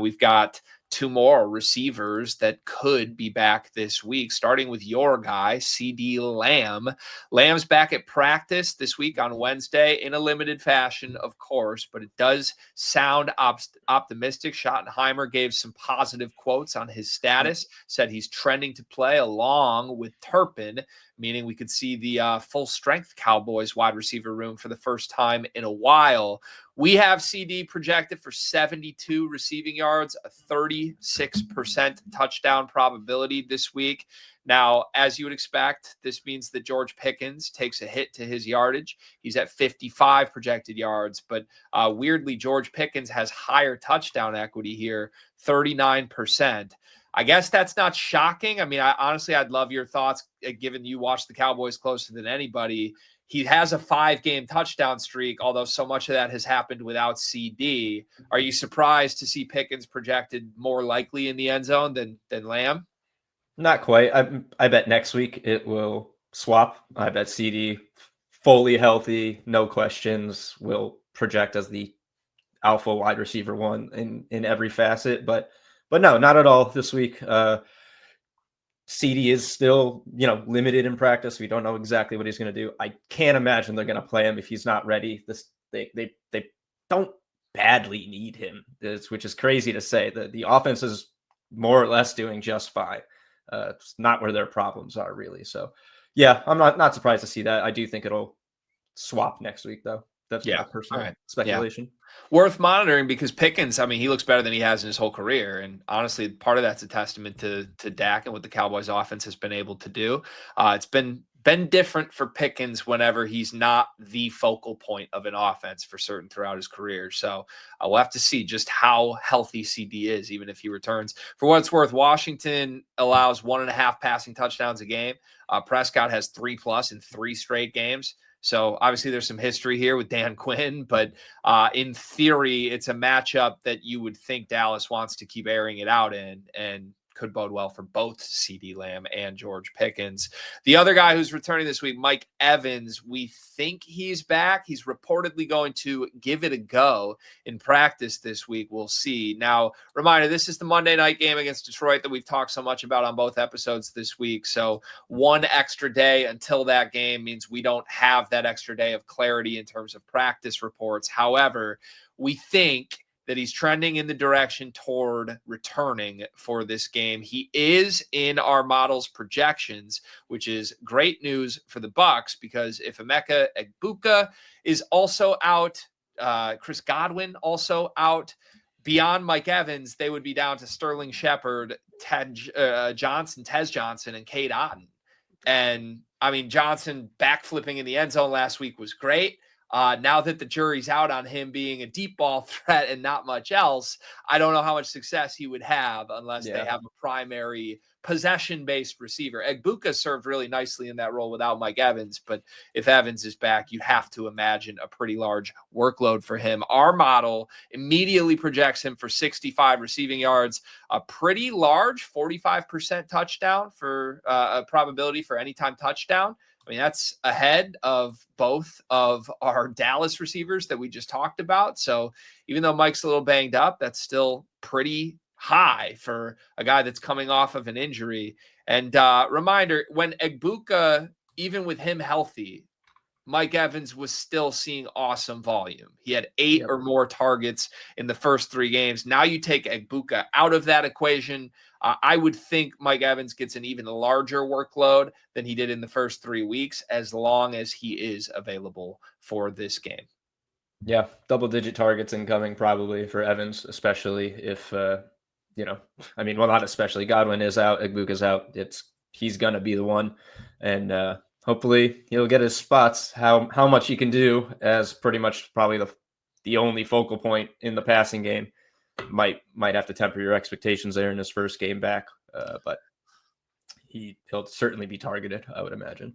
We've got two more receivers that could be back this week, starting with your guy, CeeDee Lamb. Lamb's back at practice this week on Wednesday in a limited fashion, of course, but it does sound optimistic. Schottenheimer gave some positive quotes on his status, said he's trending to play along with Turpin, meaning we could see the full-strength Cowboys wide receiver room for the first time in a while. We have CD projected for 72 receiving yards, a 36% touchdown probability this week. Now, as you would expect, this means that George Pickens takes a hit to his yardage. He's at 55 projected yards, but weirdly, George Pickens has higher touchdown equity here, 39%. I guess that's not shocking. I mean, honestly, I'd love your thoughts, given you watch the Cowboys closer than anybody. He has a 5-game touchdown streak, although so much of that has happened without CD. Are you surprised to see Pickens projected more likely in the end zone than Lamb? Not quite. I bet next week it will swap. I bet CD, fully healthy, no questions, will project as the alpha wide receiver one in every facet. But no, not at all this week. CD is still, limited in practice. We don't know exactly what he's going to do. I can't imagine they're going to play him if he's not ready. They don't badly need him, which is crazy to say. The offense is more or less doing just fine. It's not where their problems are, really. So, yeah, I'm not surprised to see that. I do think it'll swap next week, though. That's my personal speculation. Yeah. Worth monitoring because Pickens, I mean, he looks better than he has in his whole career. And honestly, part of that's a testament to Dak and what the Cowboys offense has been able to do. It's been different for Pickens whenever he's not the focal point of an offense for certain throughout his career. So we'll have to see just how healthy CD is, even if he returns. For what it's worth, Washington allows 1.5 passing touchdowns a game. Prescott has 3+ in 3 straight games. So obviously there's some history here with Dan Quinn, but in theory, it's a matchup that you would think Dallas wants to keep airing it out in and could bode well for both CeeDee Lamb and George Pickens. The other guy who's returning this week, Mike Evans, we think he's back. He's reportedly going to give it a go in practice this week. We'll see. Now, reminder, this is the Monday night game against Detroit that we've talked so much about on both episodes this week. So one extra day until that game means we don't have that extra day of clarity in terms of practice reports. However, we think that he's trending in the direction toward returning for this game. He is in our model's projections, which is great news for the Bucs because if Emeka Egbuka is also out, Chris Godwin also out, beyond Mike Evans, they would be down to Sterling Shepard, Tez Johnson, and Cade Otton. And I mean, Johnson backflipping in the end zone last week was great. Now that the jury's out on him being a deep ball threat and not much else, I don't know how much success he would have unless they have a primary possession-based receiver. Egbuka served really nicely in that role without Mike Evans, but if Evans is back, you have to imagine a pretty large workload for him. Our model immediately projects him for 65 receiving yards, a pretty large 45% touchdown for a probability for anytime touchdown. I mean, that's ahead of both of our Dallas receivers that we just talked about. So even though Mike's a little banged up, that's still pretty high for a guy that's coming off of an injury. And reminder, when Egbuka, even with him healthy, Mike Evans was still seeing awesome volume. He had 8 or more targets in the first 3 games. Now you take Egbuka out of that equation. I would think Mike Evans gets an even larger workload than he did in the first 3 weeks, as long as he is available for this game. Yeah, double-digit targets incoming probably for Evans, especially if, not especially. Godwin is out, Egbuka's out. He's going to be the one. And hopefully he'll get his spots. How much he can do as pretty much probably the only focal point in the passing game might have to temper your expectations there in his first game back. But he'll certainly be targeted, I would imagine.